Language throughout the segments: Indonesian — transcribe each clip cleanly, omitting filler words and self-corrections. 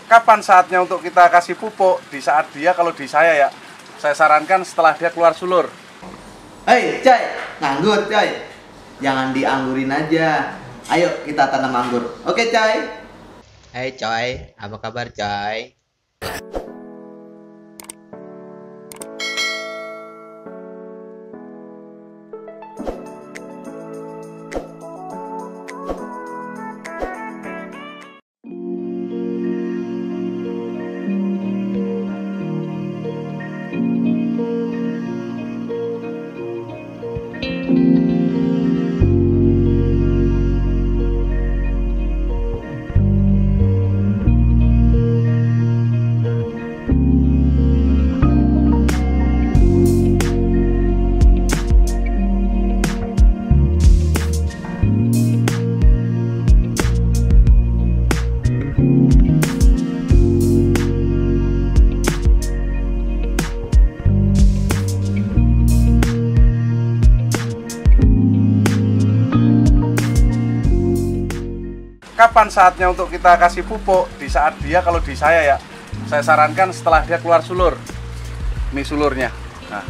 Kapan saatnya untuk kita kasih pupuk? Di saat dia, kalau di saya ya, saya sarankan setelah dia keluar sulur. Hei, coy, nganggur coy. Jangan dianggurin aja. Ayo kita tanam anggur. Oke, coy. Hai coy, apa kabar coy? Kapan saatnya untuk kita kasih pupuk? Di saat dia, kalau di saya ya, saya sarankan setelah dia keluar sulur. Ini sulurnya. Nah,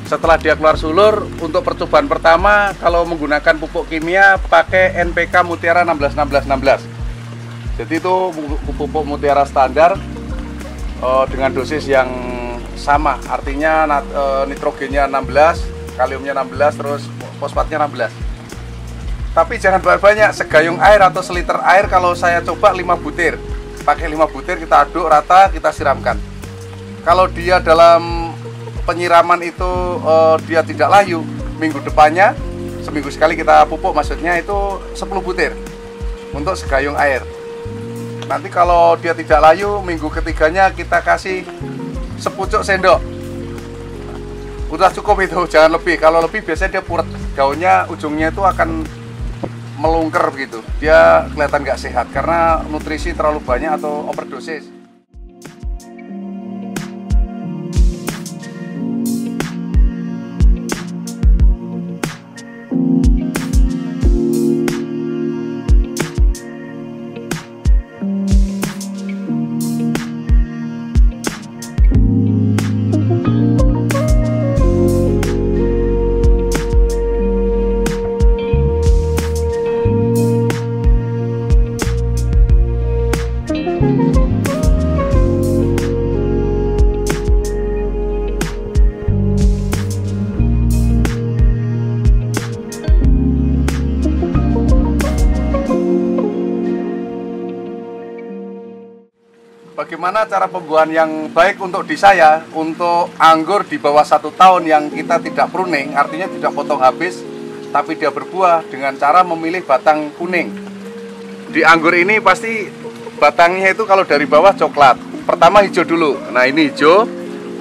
setelah dia keluar sulur, untuk percobaan pertama kalau menggunakan pupuk kimia pakai NPK Mutiara 16-16-16. Jadi itu pupuk mutiara standar dengan dosis yang sama, artinya nitrogennya 16, kaliumnya 16, terus fosfatnya 16. Tapi jangan banyak-banyak, segayung air atau seliter air kalau saya coba 5 butir. Pakai 5 butir, kita aduk rata, kita siramkan. Kalau dia dalam penyiraman itu dia tidak layu, minggu depannya, seminggu sekali kita pupuk, maksudnya itu 10 butir untuk segayung air. Nanti kalau dia tidak layu, minggu ketiganya kita kasih sepucuk sendok. Udah cukup itu, jangan lebih. Kalau lebih biasanya dia puret, daunnya ujungnya itu akan melungker begitu, dia kelihatan nggak sehat karena nutrisi terlalu banyak atau overdosis. Bagaimana cara pembuahan yang baik untuk di saya, untuk anggur di bawah 1 tahun yang kita tidak pruning, artinya tidak potong habis, tapi dia berbuah dengan cara memilih batang kuning. Di anggur ini pasti batangnya itu kalau dari bawah coklat. Pertama hijau dulu, nah ini hijau,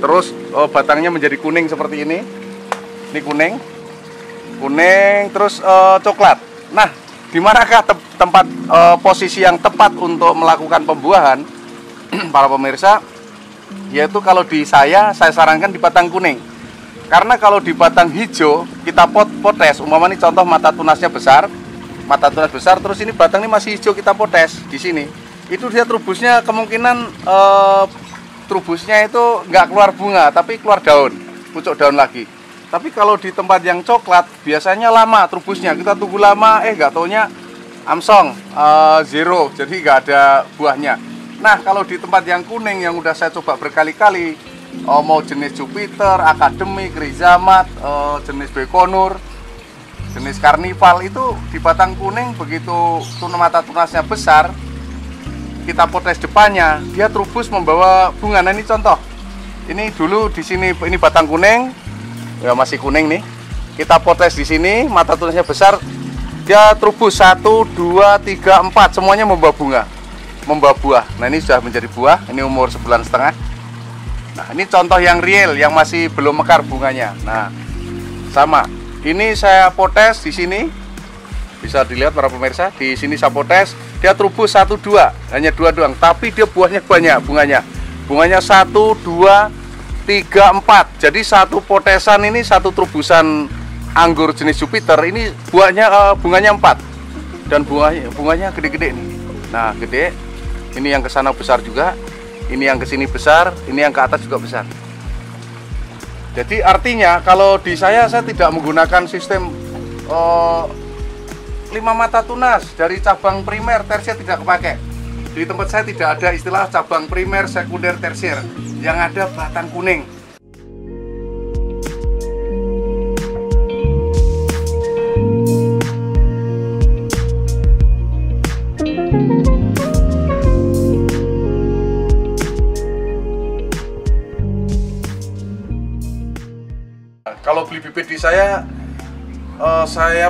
terus batangnya menjadi kuning seperti ini. Ini kuning, terus coklat. Nah, di manakah tempat posisi yang tepat untuk melakukan pembuahan? Para pemirsa, yaitu kalau di saya sarankan di batang kuning. Karena kalau di batang hijau kita potes, umpama ini contoh mata tunasnya besar, terus ini batang ini masih hijau, kita potes di sini, itu dia trubusnya kemungkinan trubusnya itu nggak keluar bunga, tapi keluar daun, pucuk daun lagi. Tapi kalau di tempat yang coklat biasanya lama trubusnya, kita tunggu lama, nggak taunya amsong, zero, jadi nggak ada buahnya. Nah, kalau di tempat yang kuning yang udah saya coba berkali-kali, mau jenis Jupiter, Akademik, Rizamat, jenis Bekonur, jenis Karnival, itu di batang kuning begitu mata tunasnya besar, kita potes depannya, dia trubus membawa bunga. Nah, ini contoh. Ini dulu di sini ini batang kuning, ya masih kuning nih. Kita potes di sini, mata tunasnya besar, dia trubus 1, 2, 3, 4, semuanya membawa bunga. Membawa buah. Nah, ini sudah menjadi buah, ini umur 1,5 bulan. Nah, ini contoh yang real, yang masih belum mekar bunganya. Nah, sama. Ini saya potes di sini, bisa dilihat para pemirsa. Di sini saya potes, dia trubus 1, 2, hanya 2 doang. Tapi dia buahnya banyak, bunganya 1, 2, 3, 4. Jadi satu potesan ini, satu trubusan anggur jenis Jupiter ini bunganya 4. Dan bunganya gede-gede nih. Nah, gede. Ini yang ke sana besar juga, ini yang ke sini besar, ini yang ke atas juga besar. Jadi artinya kalau di saya tidak menggunakan sistem 5 mata tunas dari cabang primer, tersier tidak kepakai. Di tempat saya tidak ada istilah cabang primer, sekunder, tersier. Yang ada batang kuning. Kalau beli bibit di saya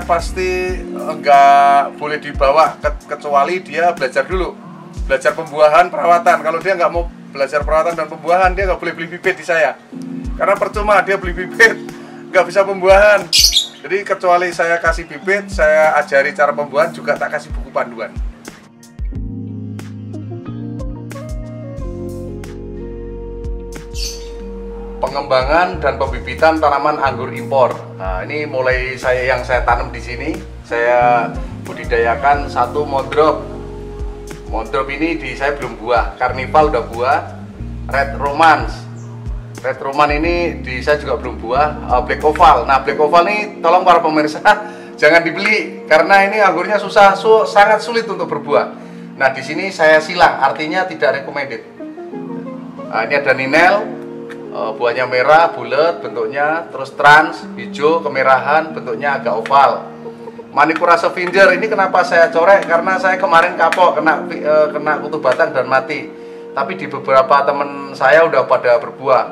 pasti nggak boleh dibawa kecuali dia belajar dulu, belajar pembuahan, perawatan. Kalau dia nggak mau belajar perawatan dan pembuahan, dia nggak boleh beli bibit di saya, karena percuma dia beli bibit nggak bisa pembuahan. Jadi kecuali saya kasih bibit, saya ajari cara pembuahan, juga tak kasih buku panduan. Pengembangan dan pembibitan tanaman anggur impor. Nah, ini mulai yang saya tanam di sini, saya budidayakan satu modrop. Modrop ini saya belum buah, Carnival udah buah, Red Romance. Red Romance ini saya juga belum buah, Black Oval. Nah, Black Oval ini tolong para pemirsa jangan dibeli karena ini anggurnya sangat sulit untuk berbuah. Nah, di sini saya silang, artinya tidak recommended. Nah, ini ada Ninel. Buahnya merah, bulat bentuknya, terus trans, hijau, kemerahan, bentuknya agak oval. Manicura Scavenger ini kenapa saya corek? Karena saya kemarin kapok, kena kutu batang dan mati. Tapi di beberapa teman saya udah pada berbuah.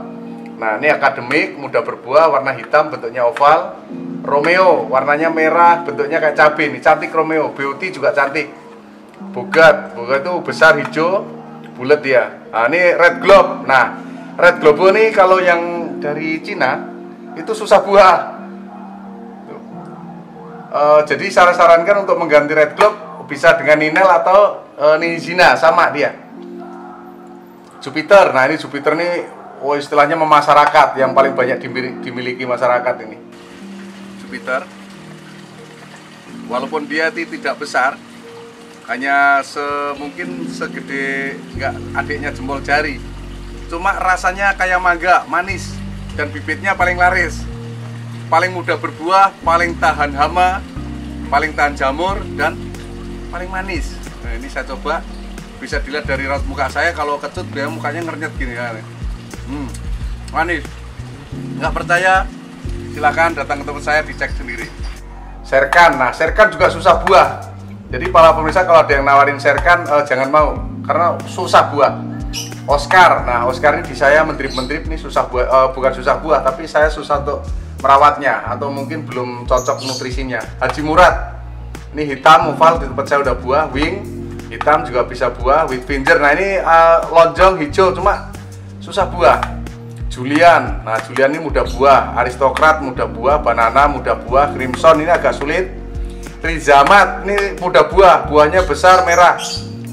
Nah, ini akademik, mudah berbuah, warna hitam, bentuknya oval. Romeo, warnanya merah, bentuknya kayak cabai. Ini cantik Romeo. Beauty juga cantik. Bogat itu besar, hijau, bulat dia. Nah, ini Red Globe. Nah, Red Globe ini kalau yang dari Cina itu susah buah. Jadi saya sarankan untuk mengganti Red Globe bisa dengan Ninel atau Nizina, sama dia. Jupiter, nah ini Jupiter ini istilahnya memasyarakat, yang paling banyak dimiliki masyarakat ini. Jupiter, walaupun dia tidak besar, hanya mungkin segede adiknya jempol jari. Cuma rasanya kayak mangga, manis, dan bibitnya paling laris, paling mudah berbuah, paling tahan hama, paling tahan jamur, dan paling manis. Nah, ini saya coba, bisa dilihat dari raut muka saya, kalau kecut dia mukanya ngernyet gini kan. Manis. Nggak percaya, silakan datang ke tempat saya dicek sendiri. Serkan, nah serkan juga susah buah. Jadi para pemirsa kalau ada yang nawarin serkan, jangan mau, karena susah buah. Oscar, nah Oscar ini di saya mentrip-mentrip ini susah buah, bukan susah buah, tapi saya susah untuk merawatnya atau mungkin belum cocok nutrisinya. Haji Murad, ini hitam oval, di tempat saya udah buah. Wing hitam juga bisa buah. Whitfinger, nah ini lonjong hijau cuma susah buah. Julian, nah Julian ini mudah buah. Aristokrat mudah buah. Banana mudah buah. Crimson ini agak sulit. Trizamat ini mudah buah, buahnya besar merah.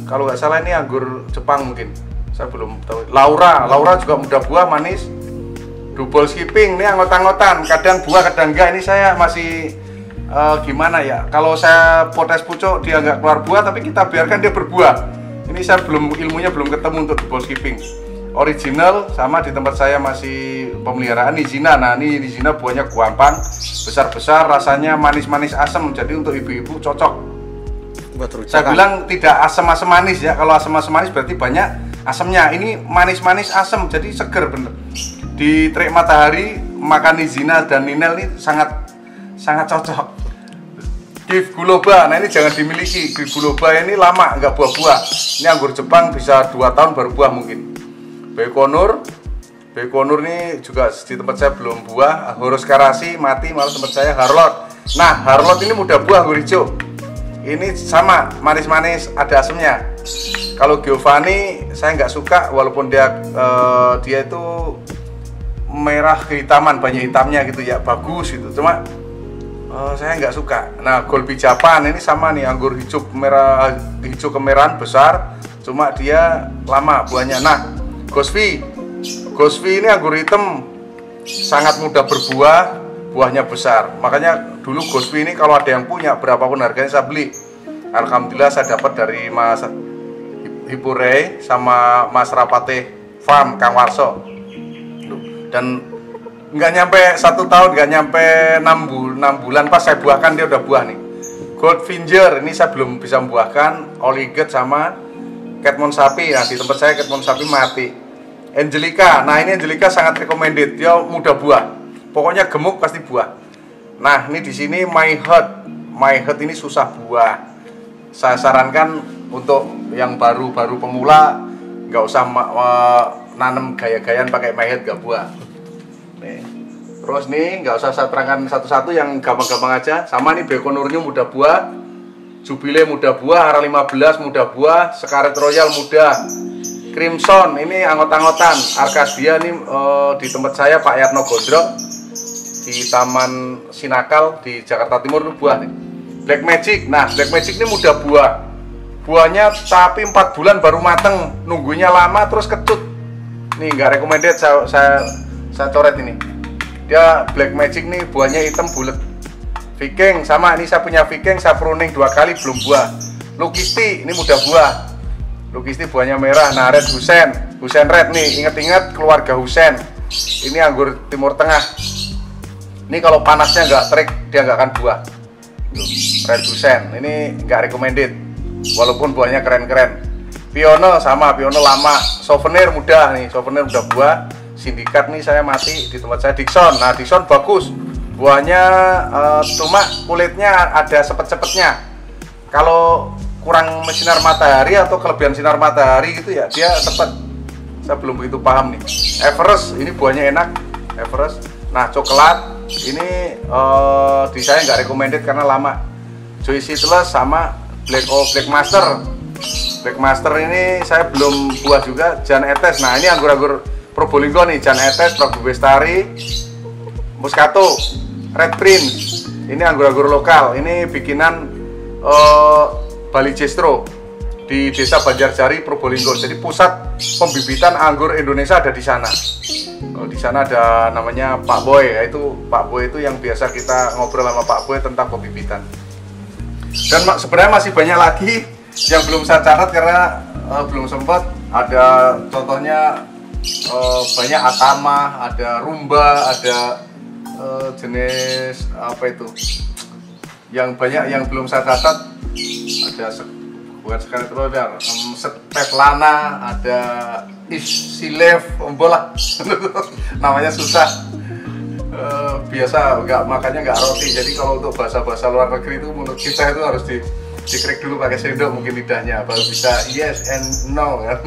Kalau nggak salah ini anggur Jepang mungkin. Saya belum tahu. Laura juga mudah buah, manis. Double skipping ini anggot-anggotan, kadang buah kadang enggak. Ini saya masih gimana ya, kalau saya potes pucuk dia nggak keluar buah, tapi kita biarkan dia berbuah. Ini saya ilmunya belum ketemu untuk double skipping. Original sama di tempat saya masih pemeliharaan Nizina. Nah ini Nizina buahnya gampang, besar-besar, rasanya manis-manis asam, jadi untuk ibu-ibu cocok. Saya bilang tidak asam-asam manis ya, kalau asam-asam manis berarti banyak asamnya. Ini manis-manis asam, jadi seger bener. Di terik matahari makan Nizina dan Ninel ini sangat cocok. Gift Guloba, nah ini jangan dimiliki. Gift Guloba ini lama nggak buah-buah. Ini anggur Jepang bisa 2 tahun baru buah mungkin. Baikonur ini juga di tempat saya belum buah. Horus Karasi mati, malah tempat saya Harlot. Nah Harlot ini mudah buah, anggur hijau. Ini sama, manis-manis, ada asamnya. Kalau Giovanni saya nggak suka, walaupun dia itu merah kehitaman, banyak hitamnya gitu ya, bagus gitu. Cuma saya nggak suka. Nah Golby Japan ini sama nih, anggur hijau hijau kemerahan besar, cuma dia lama buahnya. Nah Gosvi ini anggur hitam, sangat mudah berbuah, buahnya besar. Makanya dulu Gosvi ini kalau ada yang punya, berapapun harganya saya beli. Alhamdulillah saya dapat dari Mas Hipurei sama Mas Rapate Farm Kang Warso. Dan nggak nyampe 1 tahun, nggak nyampe 6 bulan pas saya buahkan dia udah buah nih. Goldfinger ini saya belum bisa membuahkan. Oliget sama Ketmon sapi. Nah di tempat saya Ketmon sapi mati. Angelica, nah ini Angelica sangat recommended, dia mudah buah. Pokoknya gemuk pasti buah. Nah ini di sini My Heart ini susah buah. Saya sarankan untuk yang baru pemula nggak usah nanam gaya-gayaan pakai My Heart, nggak buah. Nih. Terus nih nggak usah saya terangkan satu-satu, yang gampang-gampang aja. Sama nih Bekonurnya mudah buah, Jubile mudah buah, Hara 15 mudah buah, Scarlet Royal mudah. Crimson ini anggot-anggotan. Arcadia nih di tempat saya Pak Yatno Gondrok di Taman Sinakal di Jakarta Timur itu buah nih. Black Magic, nah Black Magic ini mudah buah. Buahnya tapi 4 bulan baru mateng, nunggunya lama terus kecut. Nih nggak recommended, saya coret ini. Dia Black Magic nih buahnya hitam bulat. Viking sama, ini saya punya Viking, saya pruning 2 kali belum buah. Lukisti ini mudah buah. Lukisti buahnya merah. Nah Red Husen Red nih, inget-inget keluarga Husen. Ini anggur Timur Tengah. Ini kalau panasnya nggak terik dia nggak akan buah. Red Husen ini nggak recommended, walaupun buahnya keren-keren. Pioneer sama, Pioneer lama. Souvenir mudah nih, Souvenir udah buah. Sindikat nih saya mati di tempat saya. Dixon, nah Dixon bagus. Buahnya cuma kulitnya ada sepet-sepetnya. Kalau kurang sinar matahari atau kelebihan sinar matahari gitu ya, dia sepet. Saya belum begitu paham nih. Everest ini buahnya enak, Everest. Nah coklat ini di saya nggak recommended karena lama. Joy Seedless sama Black Master. Black Master ini saya belum buah juga. Jan Etes, nah ini anggur-anggur Probolinggo nih. Jan Etes, Prabu Bestari, Moscato, Red Prince. Ini anggur-anggur lokal. Ini bikinan Bali Jestro di Desa Banjarjari, Probolinggo. Jadi pusat pembibitan anggur Indonesia ada di sana. Di sana ada namanya Pak Boy, yaitu Pak Boy itu yang biasa kita ngobrol sama Pak Boy tentang pembibitan. Dan sebenarnya masih banyak lagi yang belum saya catat karena belum sempat. Ada contohnya banyak Atama, ada Rumba, ada jenis apa itu yang banyak yang belum saya catat. Ada bukan Scarlet Royal, Stetlana, ada Isilev, bola namanya susah. Biasa makanya nggak roti. Jadi kalau untuk bahasa-bahasa luar negeri itu menurut kita itu harus dikrik dulu pakai sendok mungkin lidahnya baru bisa yes and no kan.